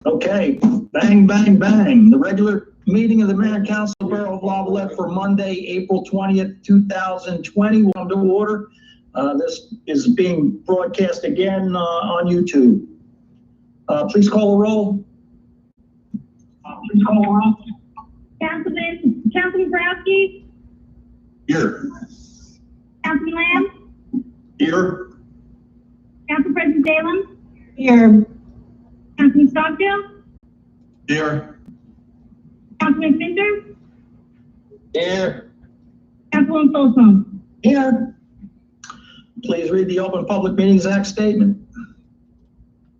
Okay, bang, bang, bang. The regular meeting of the Mayor and Council of the Borough of Lavallette for Monday, April 20th, 2020 will come to order. This is being broadcast again on YouTube. Please call the roll. Councilman Browski? Here. Councilman Lamb? Here. Council President Salem? Here. Councilman Stockdale? Here. Councilman Finder? Here. Councilman Folsom? Here. Please read the Open Public Meetings Act statement.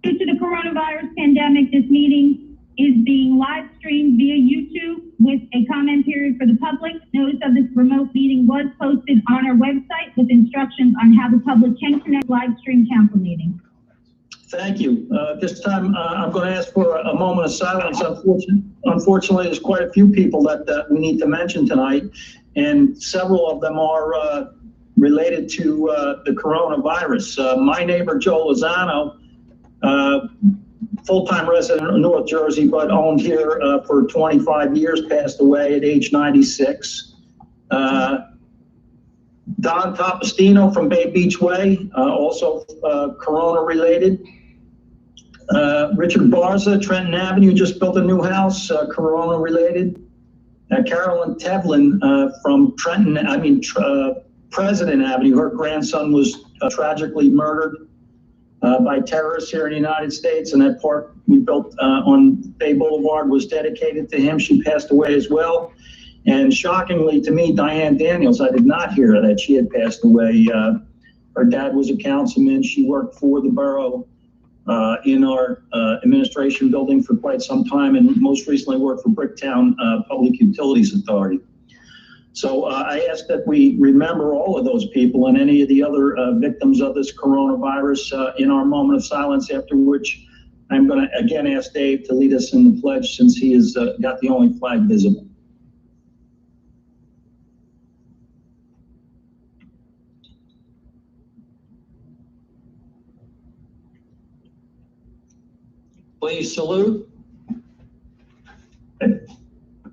Due to the coronavirus pandemic, this meeting is being live streamed via YouTube with a comment period for the public. Notice of this remote meeting was posted on our website with instructions on how the public can connect live stream council meetings. Thank you. This time, I'm going to ask for a moment of silence. Unfortunately, there's quite a few people that we need to mention tonight, and several of them are related to the coronavirus. My neighbor, Joe Lozano, full-time resident of North Jersey, but owned here for 25 years, passed away at age 96. Don Topostino from Bay Beach Way, also corona-related. Richard Barza, Trenton Avenue, just built a new house, corona-related. Carolyn Tevlin from President Avenue, her grandson was tragically murdered by terrorists here in the United States, and that park we built on Bay Boulevard was dedicated to him. She passed away as well. And shockingly to me, Diane Daniels, I did not hear that she had passed away. Her dad was a councilman. She worked for the borough in our administration building for quite some time, and most recently worked for Bricktown Public Utilities Authority. So I ask that we remember all of those people and any of the other victims of this coronavirus in our moment of silence, after which I'm going to again ask Dave to lead us in the pledge, since he has got the only flag visible. Please salute.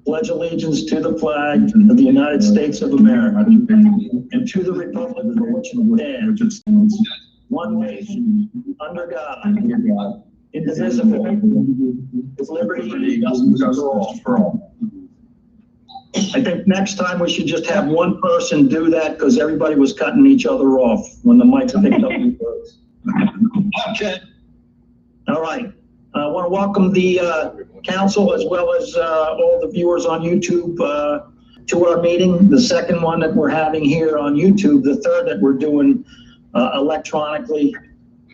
Pledge allegiance to the flag of the United States of America and to the republic for which it stands, one nation, under God, indivisible, with liberty and justice for all. I think next time we should just have one person do that, because everybody was cutting each other off when the mic picked up these words. Okay. All right. I want to welcome the council, as well as all the viewers on YouTube, to our meeting, the second one that we're having here on YouTube, the third that we're doing electronically.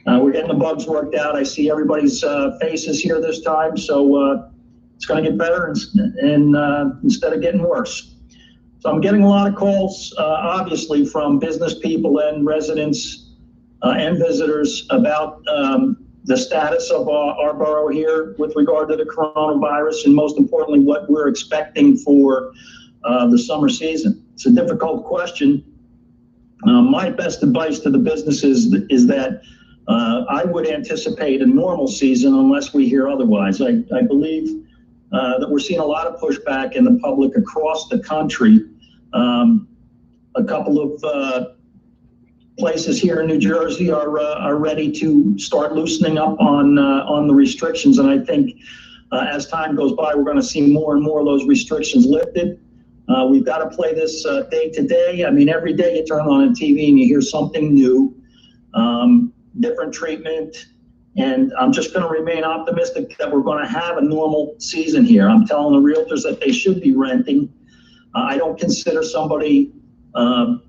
We're getting the bugs worked out. I see everybody's faces here this time, so it's going to get better and instead of getting worse. So I'm getting a lot of calls, obviously, from business people and residents and visitors about the status of our borough here with regard to the coronavirus, and most importantly, what we're expecting for the summer season. It's a difficult question. My best advice to the businesses is that I would anticipate a normal season unless we hear otherwise. I believe that we're seeing a lot of pushback in the public across the country. A couple of places here in New Jersey are ready to start loosening up on the restrictions, and I think as time goes by, we're going to see more and more of those restrictions lifted. We've got to play this day to day. I mean, every day you turn on a TV and you hear something new, different treatment, and I'm just going to remain optimistic that we're going to have a normal season here. I'm telling the realtors that they should be renting. I don't consider somebody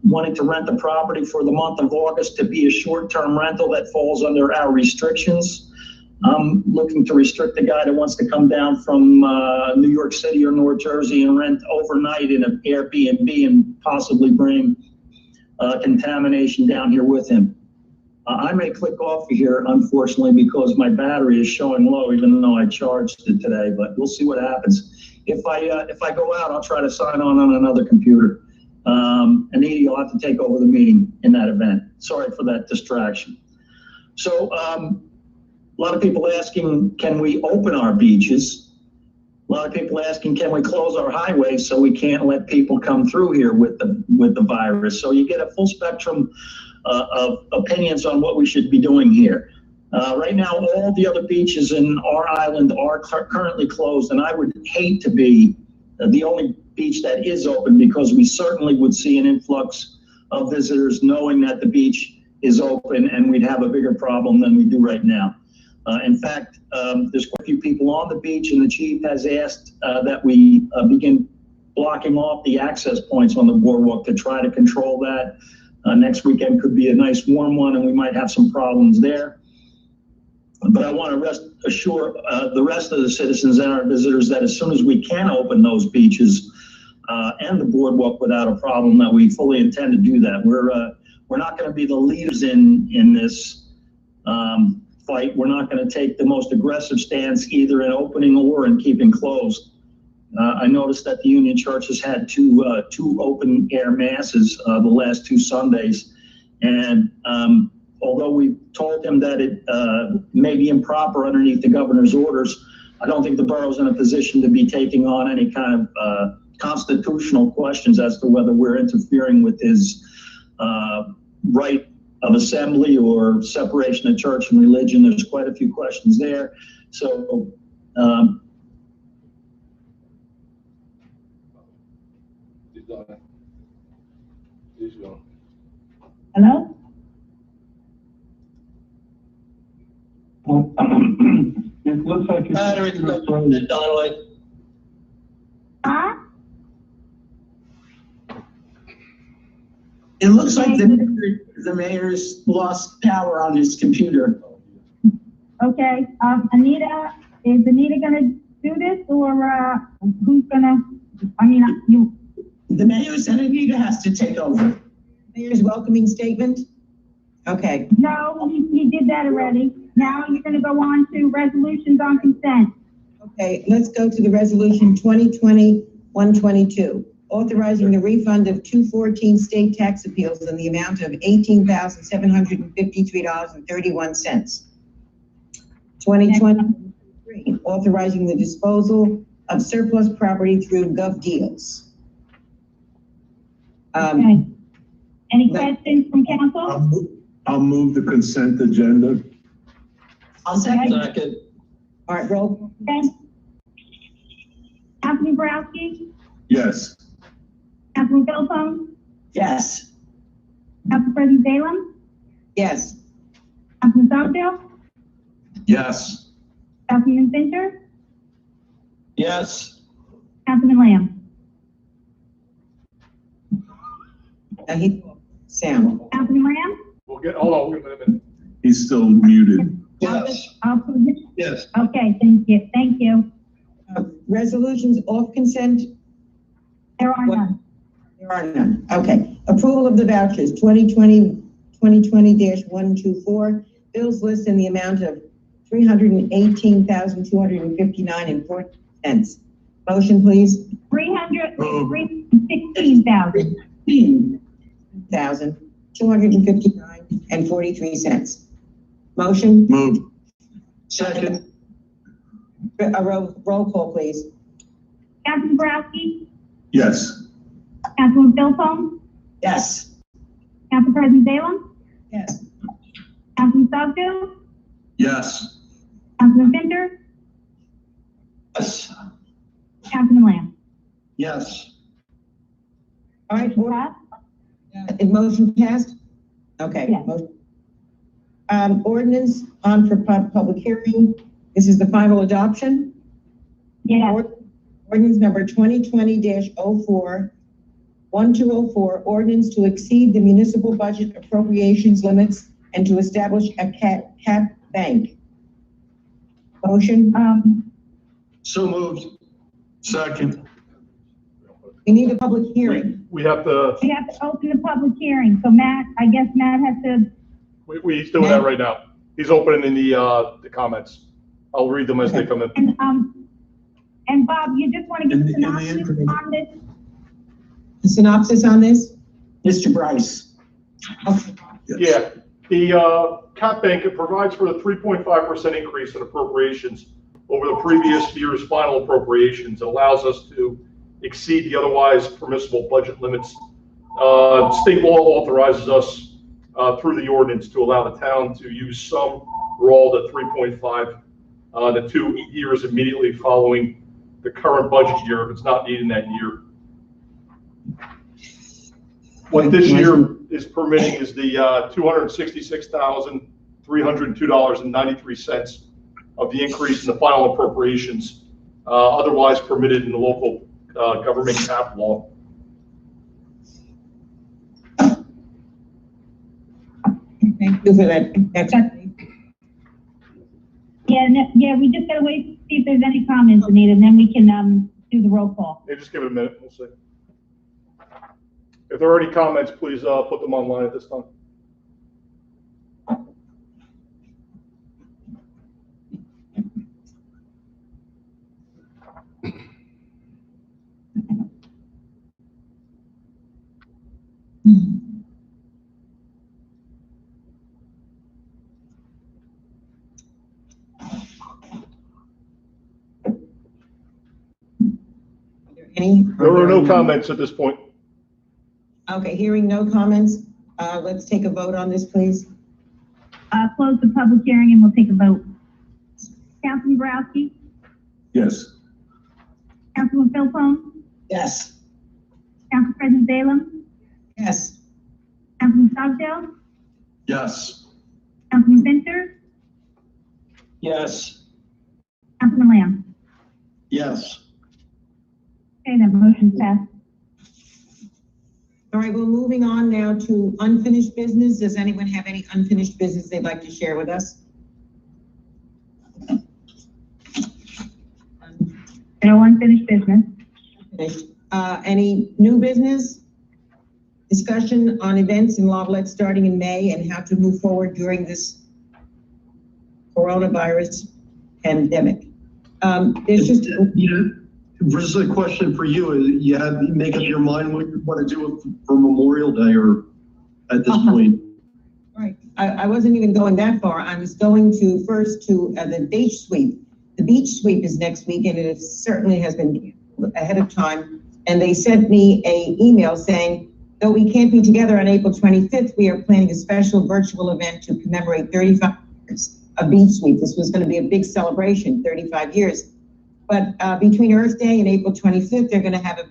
wanting to rent the property for the month of August to be a short-term rental that falls under our restrictions. I'm looking to restrict the guy that wants to come down from New York City or North Jersey and rent overnight in an Airbnb and possibly bring contamination down here with him. I may click off here, unfortunately, because my battery is showing low, even though I charged it today, but we'll see what happens. If I go out, I'll try to sign on another computer. Anita, you'll have to take over the meeting in that event. Sorry for that distraction. So A lot of people asking, can we open our beaches? A lot of people asking, can we close our highways so we can't let people come through here with the virus? So you get a full spectrum of opinions on what we should be doing here. Right now, all the other beaches in our island are currently closed, and I would hate to be the only beach that is open, because we certainly would see an influx of visitors knowing that the beach is open, and we'd have a bigger problem than we do right now. In fact, there's quite a few people on the beach, and the chief has asked that we begin blocking off the access points on the boardwalk to try to control that. Next weekend could be a nice warm one, and we might have some problems there. But I want to assure the rest of the citizens and our visitors that as soon as we can open those beaches and the boardwalk without a problem, that we fully intend to do that. We're not going to be the leaders in this fight. We're not going to take the most aggressive stance either in opening or in keeping closed. I noticed that the Union Church has had two open air masses the last 2 Sundays, and although we told him that it may be improper underneath the governor's orders, I don't think the borough's in a position to be taking on any kind of constitutional questions as to whether we're interfering with his right of assembly or separation of church and religion. There's quite a few questions there. So, Hello? It looks like it's Donnelly. Huh? It looks like the mayor's lost power on his computer. Okay, Anita, is Anita gonna do this, or, who's gonna, you, The mayor said Anita has to take over. Mayor's welcoming statement? Okay, no, he did that already. Now you're gonna go on to resolutions on consent. okay, let's go to the resolution 2020-122, authorizing the refund of 214 state tax appeals in the amount of $18,753.31. 2023, authorizing the disposal of surplus property through GovDeals. Okay. Any questions from council? I'll move the consent agenda. I'll second. All right, roll. Okay. Councilman Borowski? Yes. Councilman Philpott? Yes. Council President Salem? Yes. Councilman Stockdale? Yes. Councilman Fincher? Yes. Councilman Lamb? Sam. Councilman Lamb? Hold on, wait a minute. He's still muted. Yes. Yes. Okay, thank you. Resolutions off consent? There are none. There are none. Okay. Approval of the vouchers, 2020-124. Bills list in the amount of $318,259.40. Motion, please. 316,000. $259.43. Motion. Move. Second. A roll call, please. Councilman Borowski? Yes. Councilman Philpott? Yes. Council President Salem? Yes. Councilman Stockdale? Yes. Councilman Fincher? Yes. Councilman Lamb? Yes. All right. Pass? Motion passed? Okay. Yes. Motion. Ordinance on for public hearing. This is the final adoption. Yes. Ordinance number 2020-04, 1204, ordinance to exceed the municipal budget appropriations limits and to establish a cap bank. Motion. So moved. Second. We need a public hearing. We have to, open the public hearing, so Matt, I guess Matt has to, he's doing that right now. He's opening in the comments. I'll read them as they come in. and Bob, you just want to give a synopsis on this? A synopsis on this? Mr. Bryce. Okay. Yeah, The cap bank, it provides for a 3.5% increase in appropriations over the previous year's final appropriations. It allows us to exceed the otherwise permissible budget limits. State law authorizes us through the ordinance to allow the town to use some or all the 3.5 the 2 years immediately following the current budget year if it's not needed in that year. What this year is permitting is the $266,302.93 of the increase in the final appropriations, otherwise permitted in the local government cap law. Thank you for that explanation. Yeah, we just gotta wait to see if there's any comments, Anita, and then we can, do the roll call. Yeah, just give it a minute, we'll see. If there are any comments, please put them online at this time. There are no comments at this point. Okay, hearing no comments, let's take a vote on this, please. Close the public hearing and we'll take a vote. Councilman Borowski, Yes. Councilman Philpone, Yes. Council President Salem, Yes. Councilman Stockdale, Yes. Councilman Fincher, Yes. Councilman Lamb. Yes. Okay, that motion's passed. All right, well, moving on now to unfinished business. Does anyone have any unfinished business they'd like to share with us? No unfinished business. Finished. Any new business? Discussion on events in Lavallette starting in May and how to move forward during this coronavirus pandemic. There's just, This is a question for you. You make up your mind what you want to do for Memorial Day or at this point? right. I wasn't even going that far. I was going to first to the beach sweep. The beach sweep is next week and it certainly has been ahead of time. And they sent me an email saying, though we can't be together on April 25th, we are planning a special virtual event to commemorate 35 years of beach sweep. This was going to be a big celebration, 35 years. But between Earth Day and April 25th, they're going to have a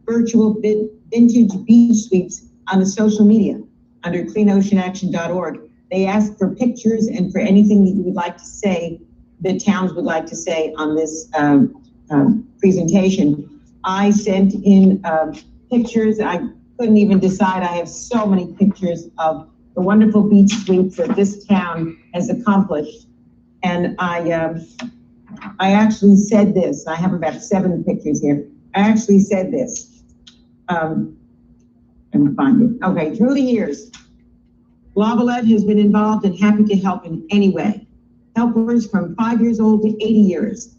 virtual vintage beach sweeps on the social media under cleanoceanaction.org. They asked for pictures and for anything that you would like to say, the towns would like to say on this presentation. I sent in pictures. I couldn't even decide. I have so many pictures of the wonderful beach sweeps that this town has accomplished. And I actually said this. I have about 7 pictures here. I actually said this. Let me find it. Okay, through the years, Lavallette has been involved and happy to help in any way. Helpers from 5 years old to 80 years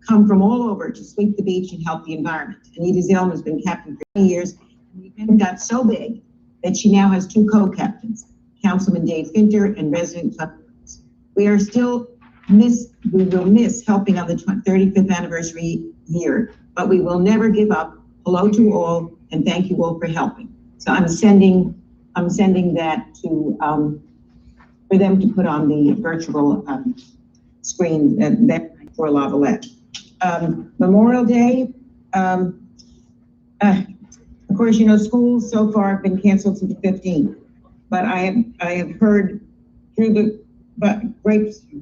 come from all over to sweep the beach and help the environment. Anita Zilm has been captain for 20 years. And the event got so big that she now has 2 co-captains, Councilman Dave Finter and resident club. We are still we will miss helping on the 35th anniversary year, but we will never give up. Hello to all, and thank you all for helping. So I'm sending that to for them to put on the virtual screen that for Lavallette. Memorial Day, of course, you know, schools so far have been canceled to the 15th, but I have heard through the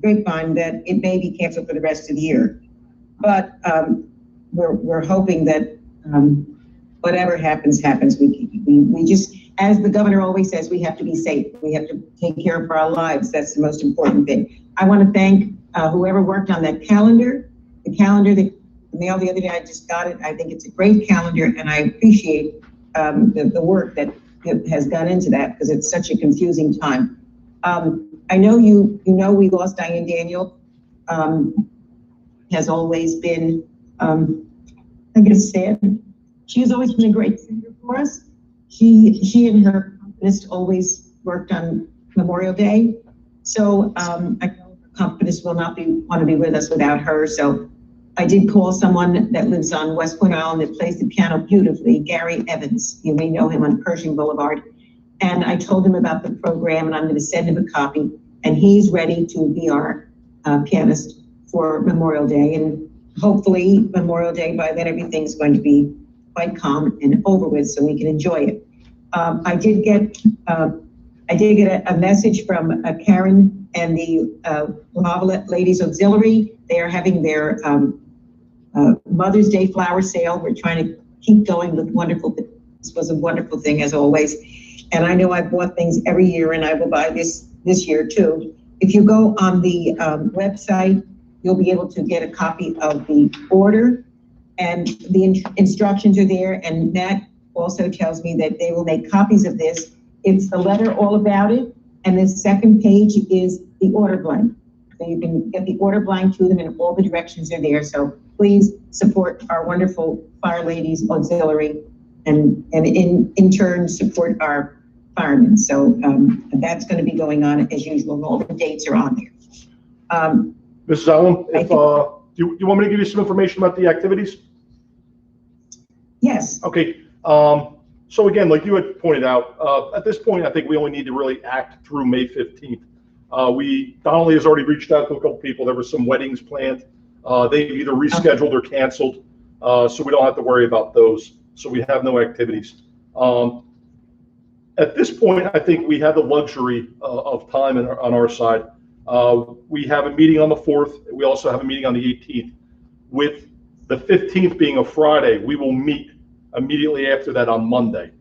grapevine that it may be canceled for the rest of the year. But we're hoping that whatever happens. We just, as the governor always says, we have to be safe. We have to take care of our lives. That's the most important thing. I want to thank whoever worked on that calendar. The calendar that mailed the other day, I just got it. I think it's a great calendar, and I appreciate the work that has gone into that because it's such a confusing time. I know you know we lost Diane Daniel. Has always been, I guess, sad. She has always been a great singer for us. She and her list always worked on Memorial Day. So I know Compass will not want to be with us without her. So I did call someone that lives on West Point Island that plays the piano beautifully, Gary Evans. You may know him on Pershing Boulevard. And I told him about the program, and I'm going to send him a copy. And he's ready to be our pianist for Memorial Day. And hopefully Memorial Day, by then everything's going to be quite calm and over with, so we can enjoy it. I did get a message from Karen and the Lavallette Ladies Auxiliary. They are having their Mother's Day flower sale. We're trying to keep going with wonderful. This was a wonderful thing as always. And I know I bought things every year, and I will buy this year too. If you go on the website, you'll be able to get a copy of the order, and the instructions are there. And Matt also tells me that they will make copies of this. It's the letter all about it, and the second page is the order blank. So you can get the order blank to them, and all the directions are there. So please support our wonderful Fire Ladies Auxiliary, and in turn support our firemen. So that's going to be going on as usual. All the dates are on there. Mrs. Allen, if do you want me to give you some information about the activities? Yes. Okay. So again, like you had pointed out, at this point, I think we only need to really act through May 15th. Donnelly has already reached out to a couple people. There were some weddings planned. They've either rescheduled or canceled, so we don't have to worry about those. So we have no activities. At this point, I think we have the luxury of time on our side. We have a meeting on the 4th. We also have a meeting on the 18th. With the 15th being a Friday, we will meet immediately after that on Monday.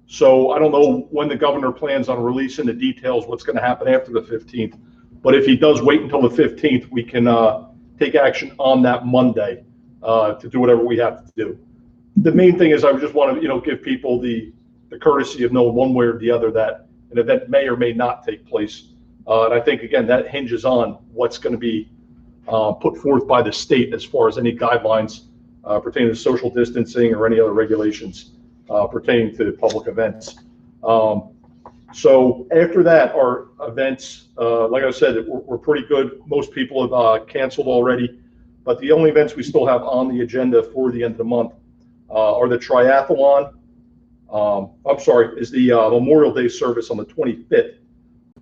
So I don't know when the governor plans on releasing the details, what's going to happen after the 15th. But if he does wait until the 15th, we can take action on that Monday to do whatever we have to do. The main thing is I just want to, give people the courtesy of knowing one way or the other that an event may or may not take place. And I think, again, that hinges on what's going to be put forth by the state as far as any guidelines pertaining to social distancing or any other regulations pertaining to public events. So after that, our events, like I said, we're pretty good. Most people have canceled already, but the only events we still have on the agenda for the end of the month are the triathlon. Is the Memorial Day service on the 25th,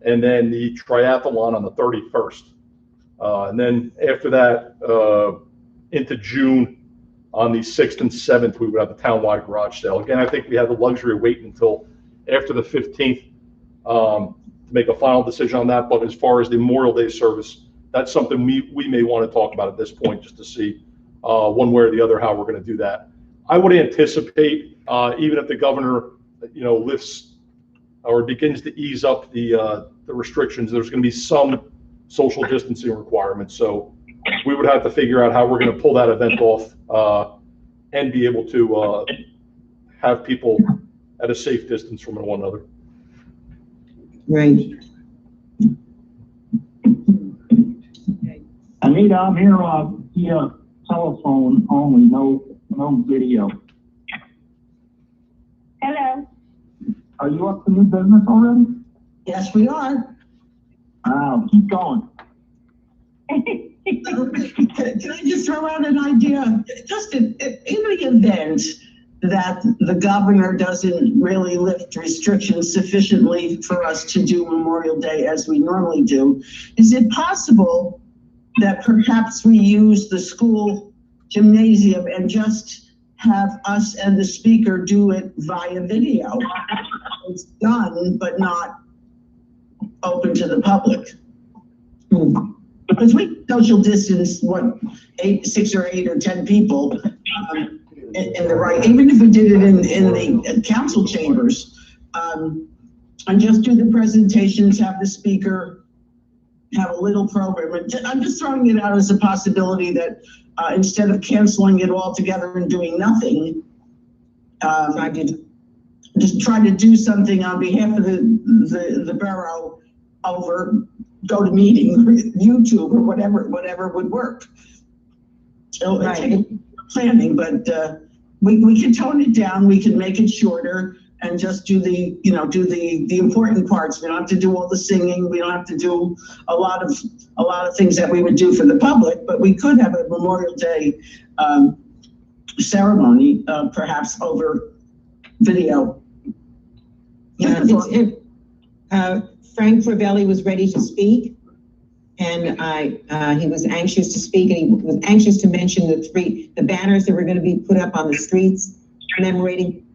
and then the triathlon on the 31st. And then after that, into June, on the 6th and 7th, we would have the townwide garage sale. Again, I think we have the luxury of waiting until after the 15th to make a final decision on that. But as far as the Memorial Day service, that's something we may want to talk about at this point, just to see one way or the other how we're going to do that. I would anticipate, even if the governor, lifts or begins to ease up the restrictions, there's going to be some social distancing requirements. So we would have to figure out how we're going to pull that event off and be able to have people at a safe distance from one another. Right. Anita, I'm here via telephone only, no video. Hello. Are you up to new business already? Yes, we are. Wow, keep going. Can I just throw out an idea? Just in the event that the governor doesn't really lift restrictions sufficiently for us to do Memorial Day as we normally do, is it possible that perhaps we use the school gymnasium and just have us and the speaker do it via video? It's done, but not open to the public. Because we social distance, 6 or 8 or 10 people in the right, even if we did it in the council chambers, and just do the presentations, have the speaker, have a little program. I'm just throwing it out as a possibility that instead of canceling it all together and doing nothing, I could just try to do something on behalf of the borough over GoToMeeting, YouTube, or whatever would work. So right. Planning, but we can tone it down. We can make it shorter, and just do the, do the important parts. We don't have to do all the singing. We don't have to do a lot of things that we would do for the public, but we could have a Memorial Day ceremony, perhaps over video. Yeah, Frank Fravelli was ready to speak, and he was anxious to speak, and he was anxious to mention the banners that were going to be put up on the streets, commemorating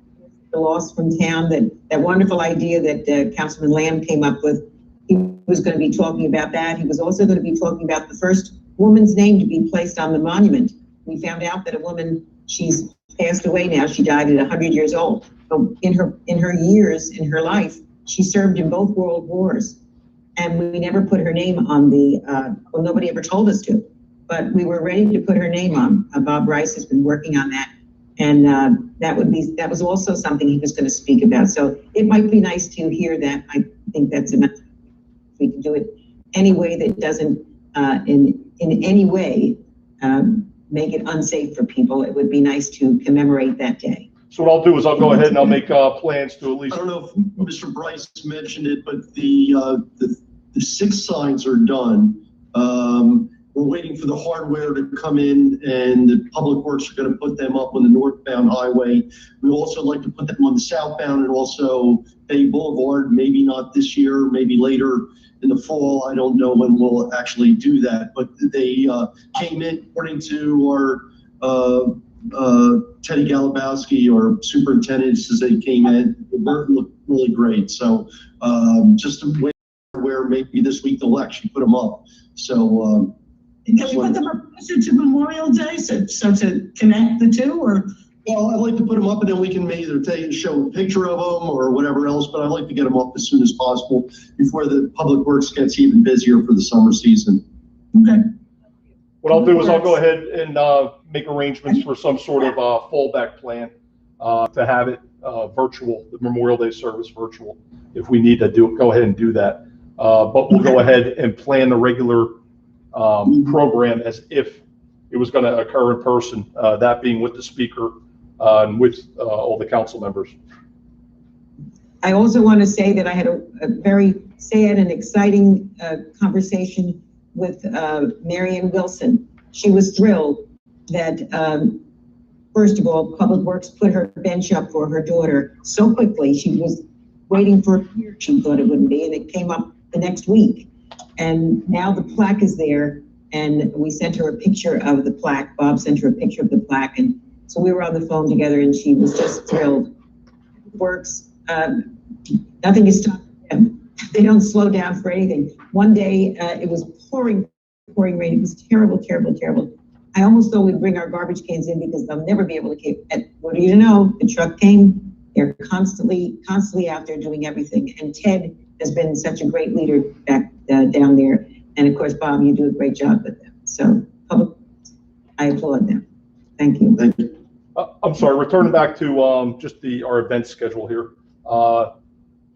the loss from town. That wonderful idea that Councilman Lamb came up with. He was going to be talking about that. He was also going to be talking about the first woman's name to be placed on the monument. We found out that a woman, she's passed away now. She died at 100 years old. But in her years, in her life, she served in both World Wars, and we never put her name on the, well, nobody ever told us to, but we were ready to put her name on. Bob Rice has been working on that, and that was also something he was going to speak about. So it might be nice to hear that. I think that's enough. We can do it any way that doesn't, in any way, make it unsafe for people. It would be nice to commemorate that day. So what I'll do is I'll go ahead and I'll make plans to at least. I don't know if Mr. Bryce mentioned it, but the 6 signs are done. We're waiting for the hardware to come in, and the Public Works are going to put them up on the northbound highway. We also like to put them on the southbound and also Bay Boulevard. Maybe not this year, maybe later in the fall. I don't know when we'll actually do that, but they came in according to our Teddy Galabowski, our superintendent, says they came in. It looked really great. So just to wait where maybe this week they'll actually put them up. So can we put them up closer to Memorial Day, so to connect the two, or? Well, I'd like to put them up, and then we can maybe show a picture of them or whatever else, but I'd like to get them up as soon as possible before the Public Works gets even busier for the summer season. Okay. What I'll do is I'll go ahead and make arrangements for some sort of fallback plan to have it virtual, the Memorial Day service virtual, if we need to go ahead and do that. But we'll go ahead and plan the regular program as if it was going to occur in person, that being with the speaker and with all the council members. I also want to say that I had a very sad and exciting conversation with Marianne Wilson. She was thrilled that, first of all, Public Works put her bench up for her daughter so quickly. She was waiting for a year, she thought it wouldn't be, and it came up the next week. And now the plaque is there, and we sent her a picture of the plaque. Bob sent her a picture of the plaque, and so we were on the phone together, and she was just thrilled. Works, nothing is stopping them. They don't slow down for anything. One day, it was pouring rain. It was terrible, terrible, terrible. I almost thought we'd bring our garbage cans in because they'll never be able to keep it. What do you know? The truck came. They're constantly out there doing everything. And Ted has been such a great leader back down there. And of course, Bob, you do a great job with them. So I applaud them. Thank you. Thank you. I'm sorry, returning back to just our event schedule here.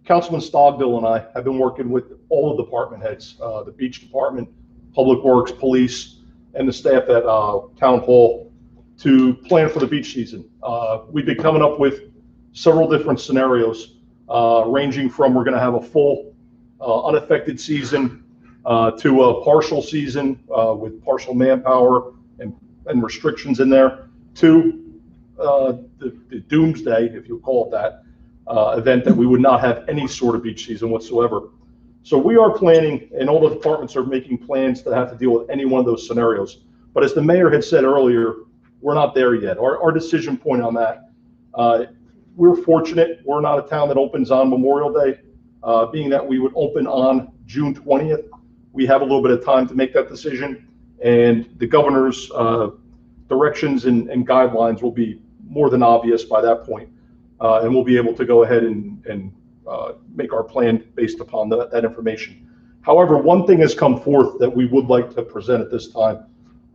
Councilman Stogdill and I have been working with all the department heads, the beach department, Public Works, police, and the staff at Town Hall to plan for the beach season. We've been coming up with several different scenarios, ranging from we're going to have a full unaffected season to a partial season with partial manpower and restrictions in there, to the doomsday, if you call it that, event that we would not have any sort of beach season whatsoever. So we are planning, and all the departments are making plans to have to deal with any one of those scenarios. But as the mayor had said earlier, we're not there yet. Our decision point on that, we're fortunate. We're not a town that opens on Memorial Day, being that we would open on June 20th. We have a little bit of time to make that decision, and the governor's directions and guidelines will be more than obvious by that point. And we'll be able to go ahead and make our plan based upon that information. However, one thing has come forth that we would like to present at this time,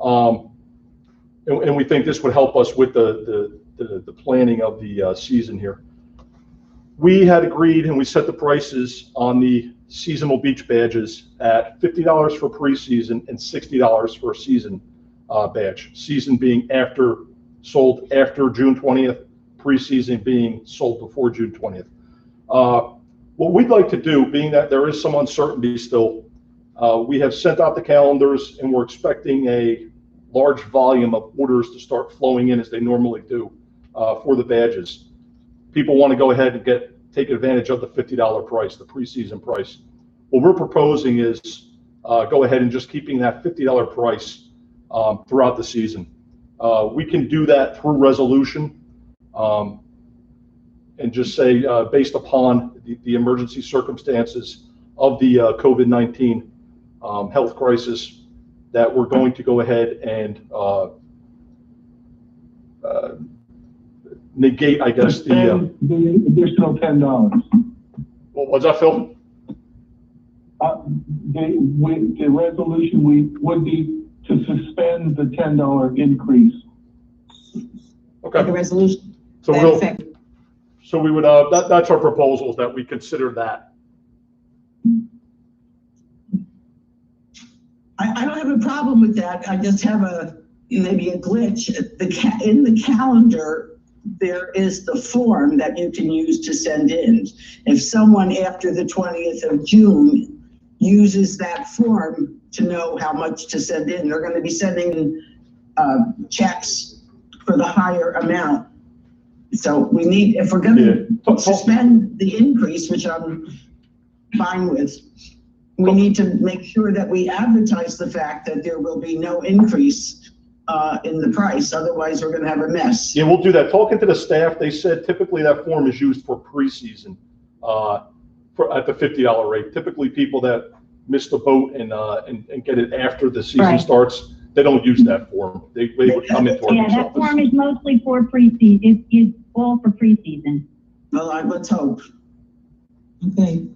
and we think this would help us with the planning of the season here. We had agreed, and we set the prices on the seasonal beach badges at $50 for preseason and $60 for a season badge. Season being sold after June 20th. preseason being sold before June 20th. What we'd like to do, being that there is some uncertainty still, we have sent out the calendars and we're expecting a large volume of orders to start flowing in as they normally do for the badges. People want to go ahead and take advantage of the $50 price, the preseason price. What we're proposing is go ahead and just keeping that $50 price throughout the season. We can do that through resolution and just say based upon the emergency circumstances of the COVID-19 health crisis, that we're going to go ahead and negate, I guess, the additional $10. What was that, Phil? The resolution would be to suspend the $10 increase. Okay. The resolution. So that we'll, effect. so we would, that's our proposal, is that we consider that. I don't have a problem with that. I just have maybe a glitch. In the calendar, there is the form that you can use to send in. If someone after the 20th of June uses that form to know how much to send in, they're going to be sending checks for the higher amount. So we need, if we're going to suspend the increase, which I'm fine with, we need to make sure that we advertise the fact that there will be no increase in the price. Otherwise, we're going to have a mess. Yeah, we'll do that. Talking to the staff, they said typically that form is used for preseason at the $50 rate. Typically, people that miss the boat and get it after the season starts, they don't use that form. They would come into our office. That form is mostly for preseason. It's all for preseason. Well, let's hope. Okay.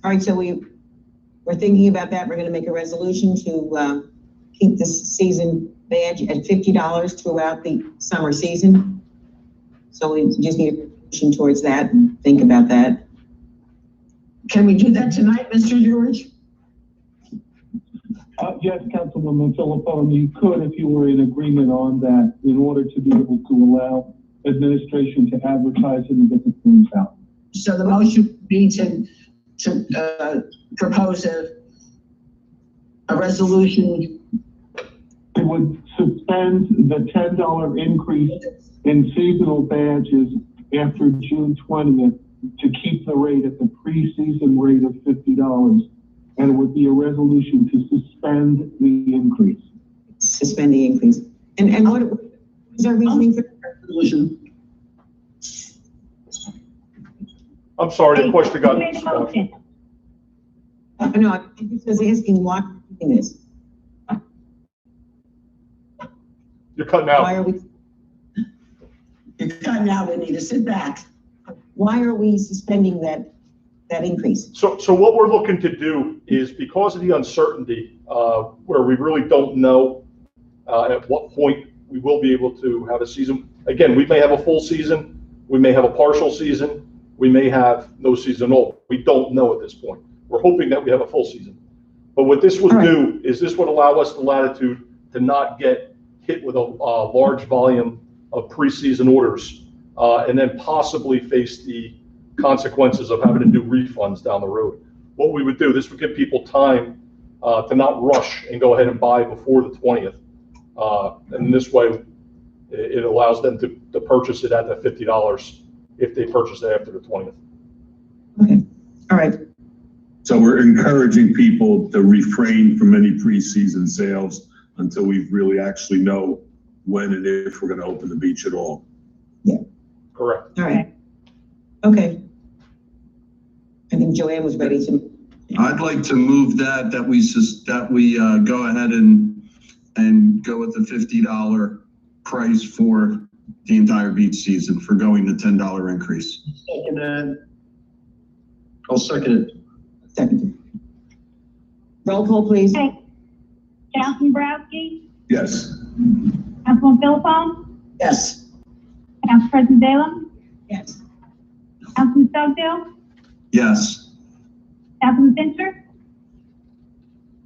All right, so we're thinking about that. We're going to make a resolution to keep the season badge at $50 throughout the summer season. So we just need a motion towards that and think about that. Can we do that tonight, Mr. George? Yes, Councilwoman Philippone, you could if you were in agreement on that in order to be able to allow administration to advertise it and get the forms out. So the motion would be to propose a resolution. It would suspend the $10 increase in seasonal badges after June 20th to keep the rate at the preseason rate of $50. And it would be a resolution to suspend the increase. Suspend the increase. And what is our reasoning for the resolution? I'm sorry, the question got. Who made the motion? No, I just was asking why we're doing this. You're cutting out. Why are we? You're cutting out, Anita. Sit back. Why are we suspending that increase? So what we're looking to do is, because of the uncertainty, where we really don't know at what point we will be able to have a season. Again, we may have a full season, we may have a partial season, we may have no season at all. We don't know at this point. We're hoping that we have a full season. But what this would do is this would allow us the latitude to not get hit with a large volume of preseason orders and then possibly face the consequences of having to do refunds down the road. What we would do, this would give people time to not rush and go ahead and buy before the 20th. And this way, it allows them to purchase it at the $50 if they purchase it after the 20th. Okay, all right. So we're encouraging people to refrain from any preseason sales until we really actually know when and if we're going to open the beach at all. Yeah. Correct. All right. Okay. I think Joanne was ready to. I'd like to move that we go ahead and go with the $50 price for the entire beach season, for going the $10 increase. I'll second it. Second. Roll call, please. Okay. Councilman Borowski, Yes. Councilman Philippone, Yes. Council President Salem, Yes. Councilman Stokesdale, Yes. Councilman Fincher,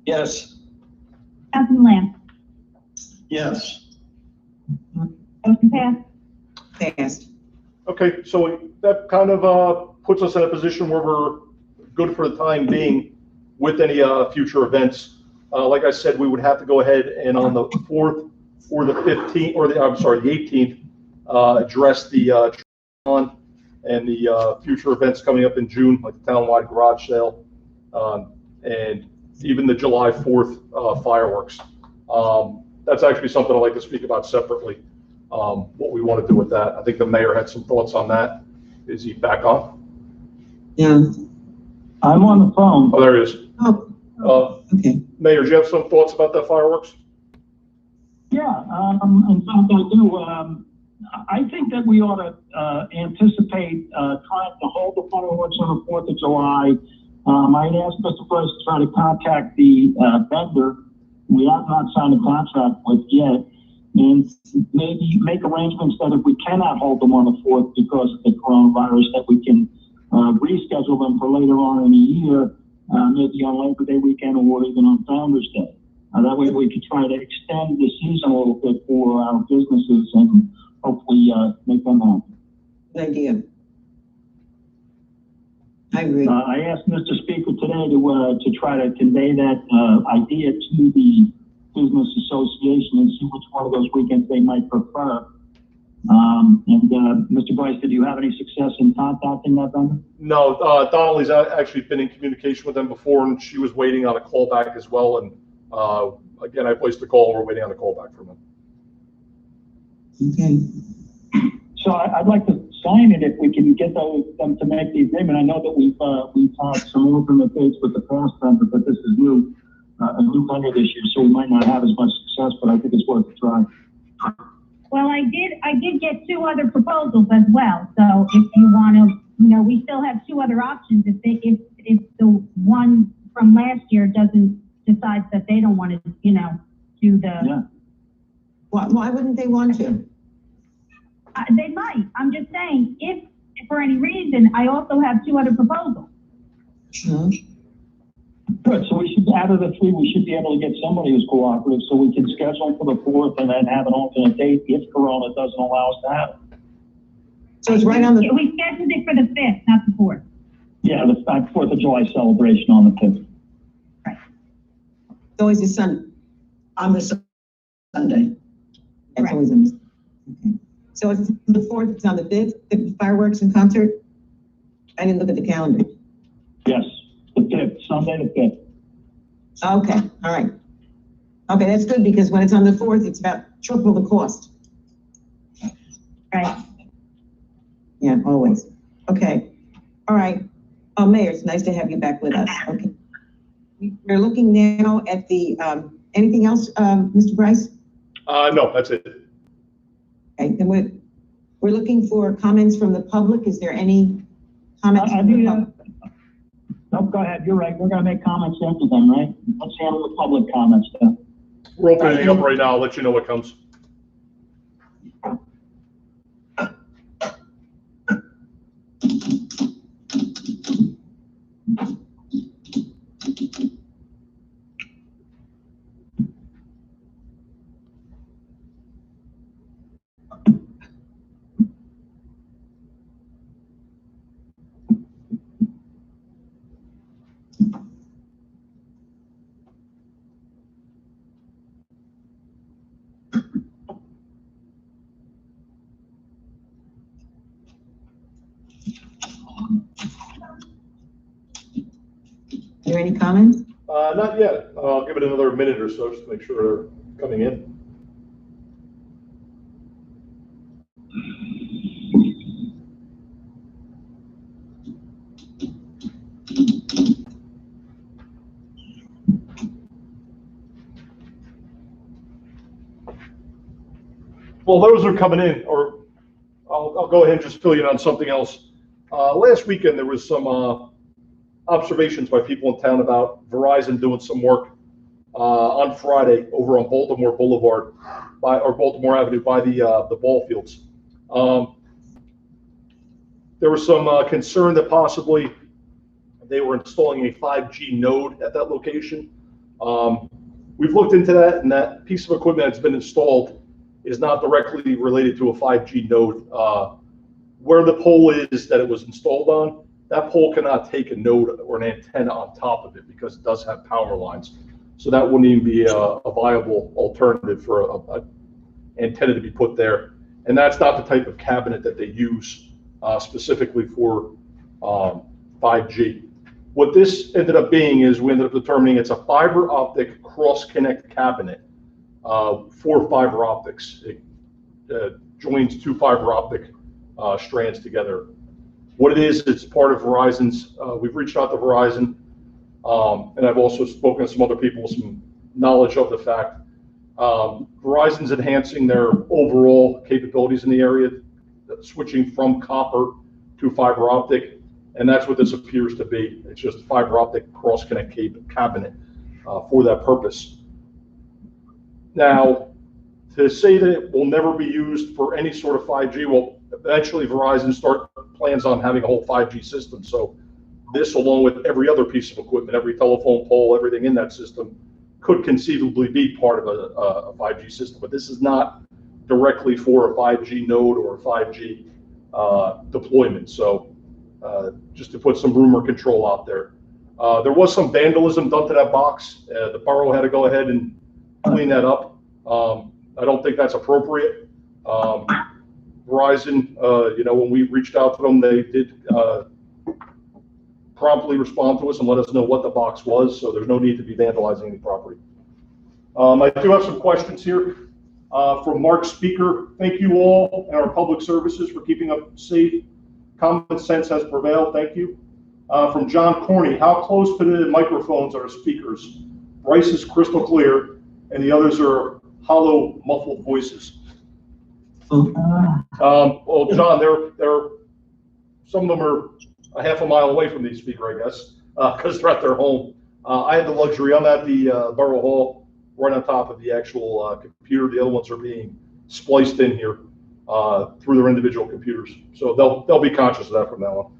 Yes. Councilman Lamb. Yes. Motion passed. Passed. Okay, so that kind of puts us in a position where we're good for the time being with any future events. Like I said, we would have to go ahead and on the 4th or the 15th, or the 18th, address the on and the future events coming up in June, like the townwide garage sale, and even the July 4th fireworks. That's actually something I'd like to speak about separately, what we want to do with that. I think the mayor had some thoughts on that. Is he back on? Yeah. I'm on the phone. Oh, there he is. Oh, okay. Mayor, do you have some thoughts about the fireworks? Yeah, in fact, I do. I think that we ought to anticipate trying to hold the fireworks on the 4th of July. I'd ask Mr. Price to try to contact the vendor we have not signed a contract with yet, and maybe make arrangements that if we cannot hold them on the 4th because of the coronavirus, that we can reschedule them for later on in the year, maybe on Labor Day weekend or even on Founders Day. That way we could try to extend the season a little bit for our businesses and hopefully make them happy. Good idea. I agree. I asked Mr. Speaker today to try to convey that idea to the business association and see which one of those weekends they might prefer. Mr. Bryce, did you have any success in contacting that vendor? No, Donnelly's actually been in communication with them before, and she was waiting on a call back as well. And again, I placed the call. We're waiting on a call back from them. Okay. So I'd like to sign it if we can get them to make the agreement. I know that we've had some alternate dates with the past vendor, but this is new, a new vendor this year, so we might not have as much success, but I think it's worth a try. Well, I did get 2 other proposals as well. So if you want to, we still have 2 other options. If the one from last year decides that they don't want to, do the. Yeah. Why wouldn't they want to? They might. I'm just saying, if for any reason, I also have 2 other proposals. Sure. Good, so we should, out of the 3, we should be able to get somebody who's cooperative, so we can schedule for the 4th and then have an alternate date if Corona doesn't allow us to have it. So it's right on the. We scheduled it for the 5th, not the 4th. Yeah, the 4th of July celebration on the 5th. Right. It's always On the Sunday. That's Correct. always on the. Okay. So it's the 4th, it's on the 5th, the fireworks and concert? I didn't look at the calendar. Yes, the 5th, Sunday the 5th. Okay, all right. Okay, that's good because when it's on the 4th, it's about triple the cost. Right. Yeah, always. Okay, all right. Oh, Mayor, it's nice to have you back with us. Okay. We're looking now at the, anything else, Mr. Bryce? No, that's it. Okay, then we're looking for comments from the public. Is there any comments from the public? No, go ahead, you're right, we're gonna make comments after them, right? Let's handle the public comments then. We're opening it up right now. I'll let you know what comes. Are there any comments? Not yet. I'll give it another minute or so just to make sure they're coming in. Well, those are coming in, or I'll go ahead and just fill you in on something else. Last weekend, there was some observations by people in town about Verizon doing some work on Friday over on Baltimore Boulevard or Baltimore Avenue by the ball fields. There was some concern that possibly they were installing a 5G node at that location. We've looked into that, and that piece of equipment that's been installed is not directly related to a 5G node. Where the pole is that it was installed on, that pole cannot take a node or an antenna on top of it because it does have power lines. So that wouldn't even be a viable alternative for a antenna to be put there. And that's not the type of cabinet that they use specifically for 5G. What this ended up being is we ended up determining it's a fiber optic cross-connect cabinet for fiber optics. It joins two fiber optic strands together. What it is, it's part of Verizon's. We've reached out to Verizon, and I've also spoken to some other people with some knowledge of the fact. Verizon's enhancing their overall capabilities in the area, switching from copper to fiber optic, and that's what this appears to be. It's just a fiber optic cross-connect cabinet for that purpose. Now, to say that it will never be used for any sort of 5G, well, eventually Verizon plans on having a whole 5G system. So this, along with every other piece of equipment, every telephone pole, everything in that system, could conceivably be part of a 5G system. But this is not directly for a 5G node or a 5G deployment. So just to put some rumor control out there. There was some vandalism done to that box. The borough had to go ahead and clean that up. I don't think that's appropriate. Verizon, when we reached out to them, they did promptly respond to us and let us know what the box was, so there's no need to be vandalizing any property. I do have some questions here from Mark Speaker. Thank you all and our public services for keeping us safe. Common sense has prevailed. Thank you. From John Corney, how close to the microphones are speakers? Bryce is crystal clear, and the others are hollow, muffled voices. Well, John, they're some of them are a half a mile away from the speaker, I guess, because they're at their home. I had the luxury. I'm at the Borough Hall, right on top of the actual computer. The other ones are being spliced in here through their individual computers, so they'll be conscious of that from now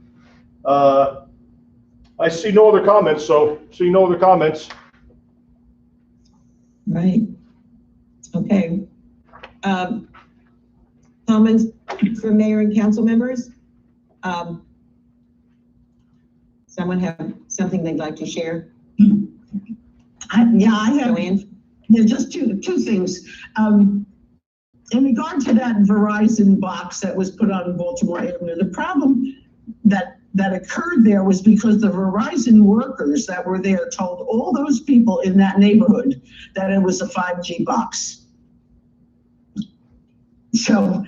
on. I see no other comments, so see no other comments. Right. Okay. Comments from mayor and council members? Someone have something they'd like to share? I have. Joanne? Yeah, just two things. In regard to that Verizon box that was put on Baltimore Avenue, the problem that occurred there was because the Verizon workers that were there told all those people in that neighborhood that it was a 5G box. So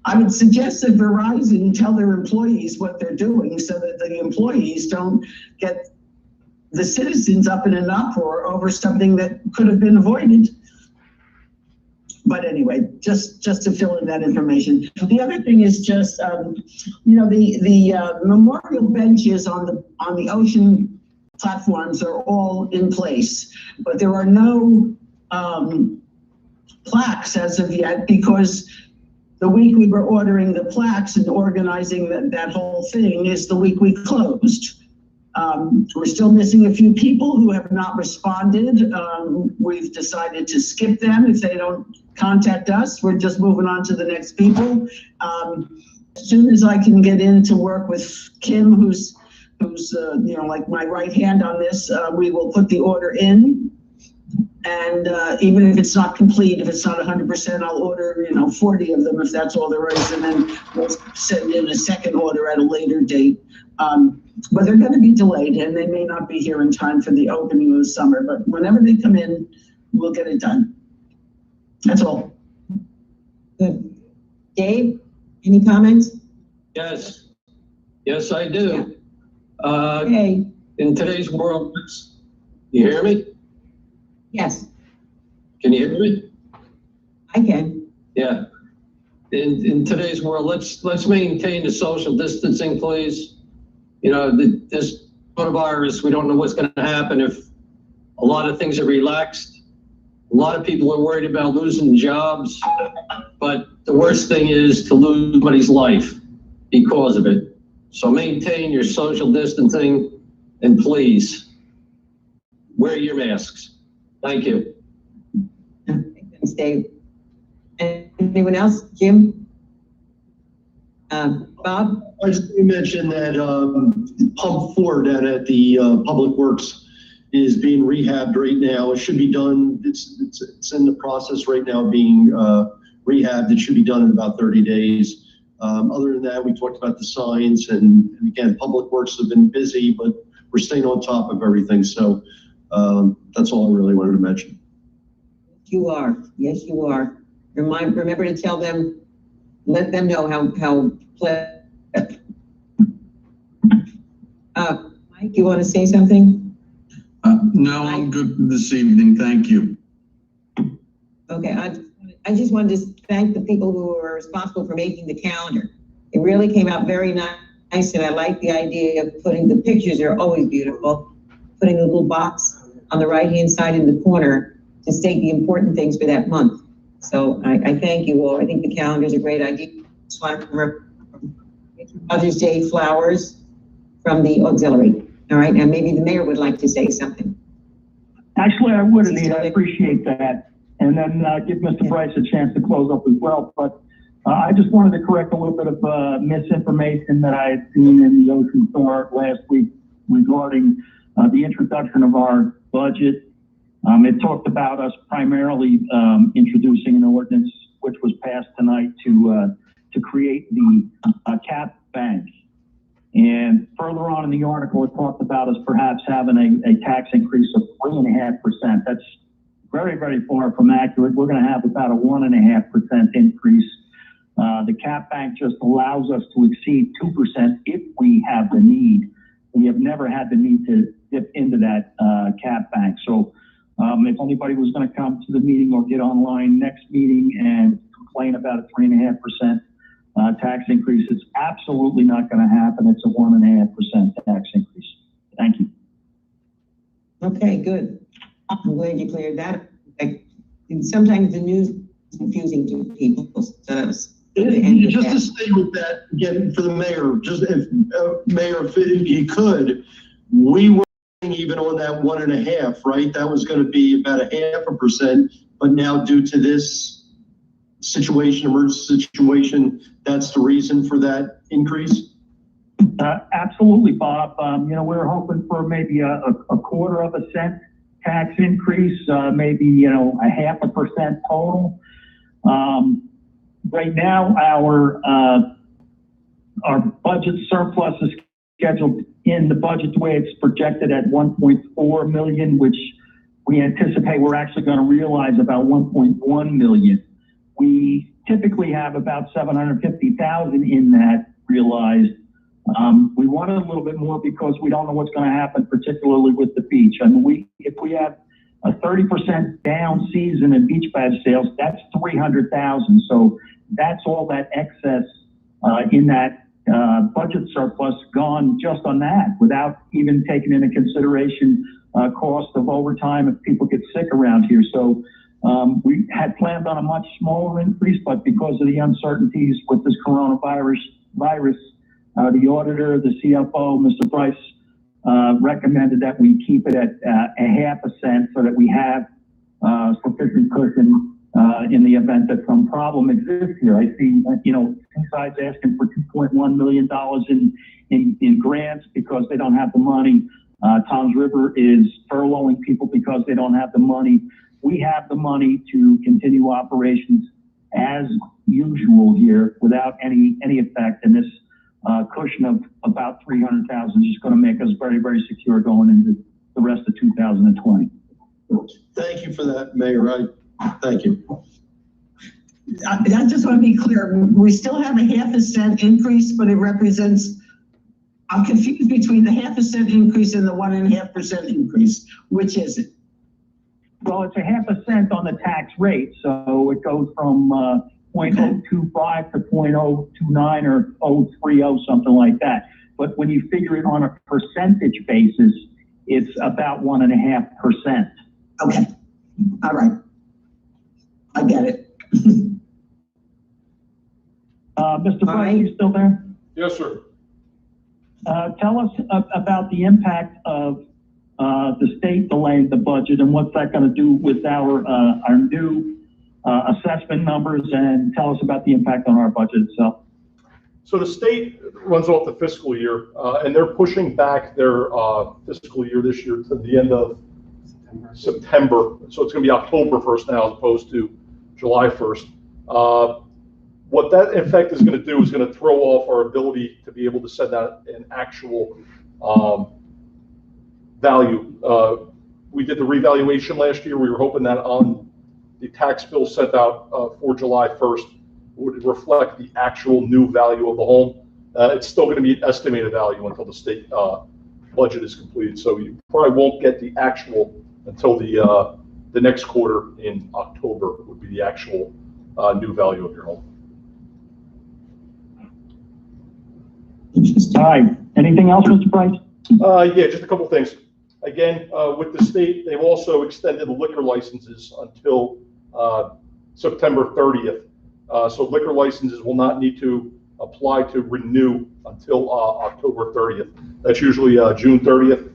I would suggest that Verizon tell their employees what they're doing so that the employees don't get the citizens up in an uproar over something that could have been avoided. But anyway, just to fill in that information. The other thing is just, the memorial benches on the ocean platforms are all in place, but there are no plaques as of yet, because the week we were ordering the plaques and organizing that whole thing is the week we closed. We're still missing a few people who have not responded. We've decided to skip them. If they don't contact us, we're just moving on to the next people. As soon as I can get in to work with Kim, who's like my right hand on this, we will put the order in. And even if it's not complete, if it's not 100%, I'll order 40 of them if that's all there is, and then we'll send in a second order at a later date. But they're going to be delayed, and they may not be here in time for the opening of the summer. But whenever they come in, we'll get it done. That's all. Good. Dave, any comments? Yes, I do. Okay. In today's world, you hear me? Yes, Can you hear me? I can. Yeah. In today's world, let's maintain the social distancing, please. This coronavirus, we don't know what's going to happen if a lot of things are relaxed. A lot of people are worried about losing jobs, but the worst thing is to lose somebody's life because of it. So maintain your social distancing, and please wear your masks. Thank you. Thanks, Dave. Anyone else? Jim? Bob? I just want to mention that pump 4 down at the Public Works is being rehabbed right now. It should be done. It's in the process right now being rehabbed. It should be done in about 30 days. Other than that, we talked about the signs, and again, Public Works have been busy, but we're staying on top of everything. So that's all I really wanted to mention. You are. Yes, you are. Remember to tell them, let them know how Mike, you want to say something? No, I'm good this evening. Thank you. Okay, I just wanted to thank the people who were responsible for making the calendar. It really came out very nice, and I like the idea of putting the pictures are always beautiful. Putting a little box on the right-hand side in the corner to state the important things for that month. So I thank you all. I think the calendar is a great idea. Just want to remember Mother's Day flowers from the auxiliary. All right, and maybe the mayor would like to say something. Actually, I would, Anita. I appreciate that. And then give Mr. Price a chance to close up as well. But I just wanted to correct a little bit of misinformation that I had seen in the Ocean Star last week regarding the introduction of our budget. It talked about us primarily introducing an ordinance which was passed tonight to create the cap bank. And further on in the article, it talked about us perhaps having a tax increase of 3.5%. That's very, very far from accurate. We're going to have about a 1.5% increase. The cap bank just allows us to exceed 2% if we have the need. We have never had the need to dip into that cap bank. So if anybody was going to come to the meeting or get online next meeting and complain about a 3.5% tax increase, it's absolutely not going to happen. It's a 1.5% tax increase. Thank you. Okay, good. I'm glad you cleared that up. Sometimes the news is confusing to people. So just to stay with that again for the mayor, just if mayor, if he could, we were even on that 1.5, right? That was going to be about a 0.5%, but now due to this situation, emergency situation, that's the reason for that increase? Absolutely, Bob. We were hoping for maybe a 1/4 cent tax increase, maybe, a 0.5% total. Right now, our budget surplus is scheduled in the budget the way it's projected at 1.4 million, which we anticipate we're actually going to realize about 1.1 million. We typically have about 750,000 in that realized. We wanted a little bit more because we don't know what's going to happen, particularly with the beach. I mean, if we have a 30% down season in beach badge sales, that's 300,000. So that's all that excess in that budget surplus gone just on that, without even taking into consideration cost of overtime if people get sick around here. So we had planned on a much smaller increase, but because of the uncertainties with this coronavirus, the auditor, the CFO, Mr. Price, recommended that we keep it at a 0.5% so that we have sufficient cushion in the event that some problem exists here. I see, two sides asking for $2.1 million in grants because they don't have the money. Tom's River is furloughing people because they don't have the money. We have the money to continue operations as usual here without any effect, and this cushion of about 300,000 is just going to make us very, very secure going into the rest of 2020. Thank you for that, Mayor. Thank you. I just want to be clear. We still have a 0.5 cent increase, but it represents, I'm confused between the 0.5 cent increase and the 1.5% increase. Which is it? Well, it's a 0.5 cent on the tax rate. So it goes from 0.025 to 0.029 or 030, something like that. But when you figure it on a percentage basis, it's about 1.5%. Okay. All right. I get it. Mr. Price, you still there? Yes, sir. Tell us about the impact of the state delaying the budget and what's that going to do with our new assessment numbers and tell us about the impact on our budget itself. So the state runs off the fiscal year, and they're pushing back their fiscal year this year to the end of September. So it's going to be October 1st now, as opposed to July 1st. What that in fact is going to do is going to throw off our ability to be able to send out an actual value. We did the revaluation last year. We were hoping that on the tax bill sent out for July 1st would reflect the actual new value of the home. It's still going to be an estimated value until the state budget is completed. So you probably won't get the actual until the next quarter in October would be the actual new value of your home. All right. Anything else, Mr. Price? Yeah, just a couple things. Again, with the state, they've also extended the liquor licenses until September 30th. So liquor licenses will not need to apply to renew until October 30th. That's usually June 30th.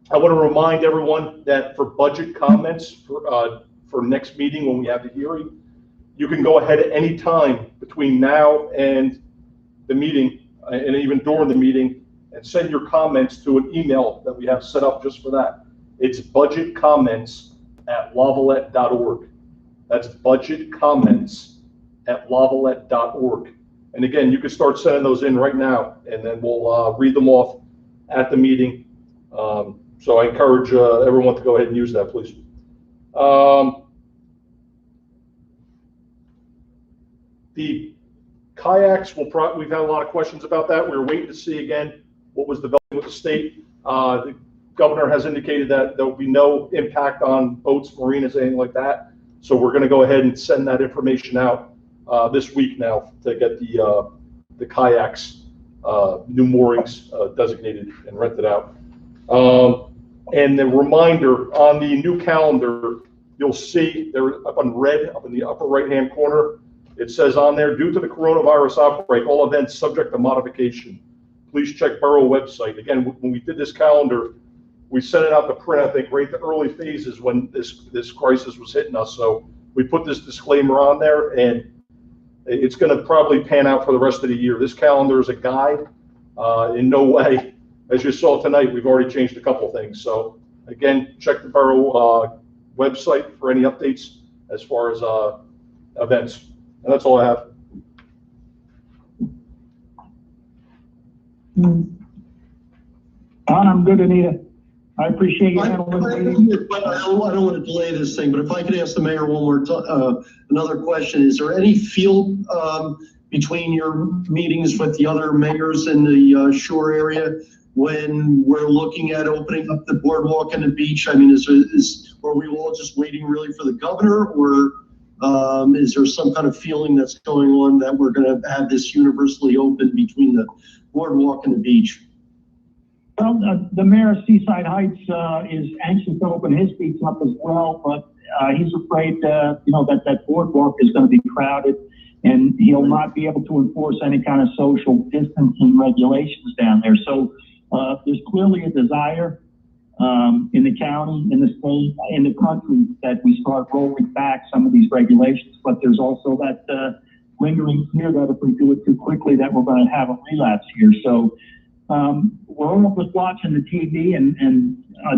I want to remind everyone that for budget comments for next meeting when we have the hearing, you can go ahead at any time between now and the meeting, and even during the meeting, and send your comments to an email that we have set up just for that. It's budgetcomments@lavalette.org. That's budgetcomments@lavalette.org. And again, you can start sending those in right now, and then we'll read them off at the meeting. So I encourage everyone to go ahead and use that, please. The kayaks, we've had a lot of questions about that. We're waiting to see again what was developed with the state. The governor has indicated that there will be no impact on boats, marinas, anything like that. So we're going to go ahead and send that information out this week now to get the kayaks, new moorings designated and rented out. And the reminder on the new calendar, you'll see there up in red, up in the upper right-hand corner, it says on there, due to the coronavirus outbreak, all events subject to modification. Please check Borough website. Again, when we did this calendar, we sent it out to print, I think, right the early phases when this crisis was hitting us. So we put this disclaimer on there, and it's going to probably pan out for the rest of the year. This calendar is a guide. In no way, as you saw tonight, we've already changed a couple things. So again, check the Borough website for any updates as far as events. And that's all I have. I'm good, Anita. I appreciate you handling the meeting. I don't want to delay this thing, but if I could ask the mayor one more another question. Is there any feel between your meetings with the other mayors in the shore area when we're looking at opening up the boardwalk and the beach? I mean, are we all just waiting really for the governor, or is there some kind of feeling that's going on that we're going to have this universally open between the boardwalk and the beach? Well, the mayor of Seaside Heights is anxious to open his beach up as well, but he's afraid, that boardwalk is going to be crowded, and he'll not be able to enforce any kind of social distancing regulations down there. So there's clearly a desire in the county, in the state, in the country that we start rolling back some of these regulations, but there's also that lingering fear that if we do it too quickly that we're going to have a relapse here. So we're all just watching the TV, and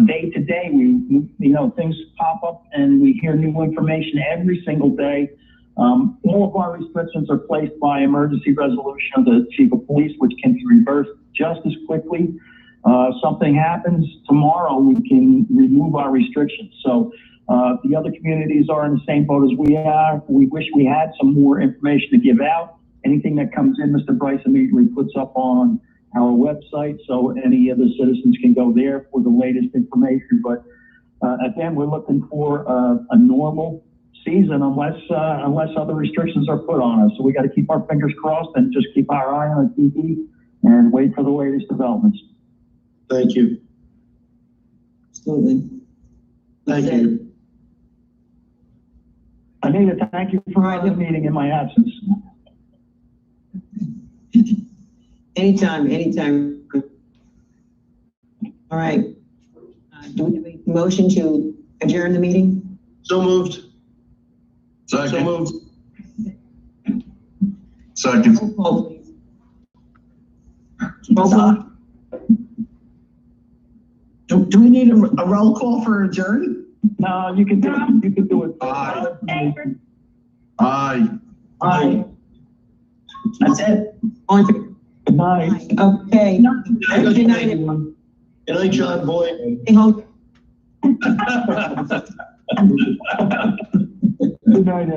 day to day, things pop up and we hear new information every single day. All of our restrictions are placed by emergency resolution of the chief of police, which can be reversed just as quickly. Something happens tomorrow, we can remove our restrictions. So the other communities are in the same boat as we are. We wish we had some more information to give out. Anything that comes in, Mr. Bryce immediately puts up on our website, so any of the citizens can go there for the latest information. But again, we're looking for a normal season unless other restrictions are put on us. So we got to keep our fingers crossed and just keep our eye on the TV and wait for the latest developments. Thank you. Absolutely. Thank you. Anita, thank you for running the meeting in my absence. Anytime. All right. Do we have a motion to adjourn the meeting? So moved. So Second, moved. second. Roll call, please. Roll call. Do we need a roll call for adjourn? No, you can do it, you can do it. Aye. All in favor? Aye. Aye. That's it. On to- Good night. Okay. Good night, everyone. Good night, John Boy. Stay home. Good night,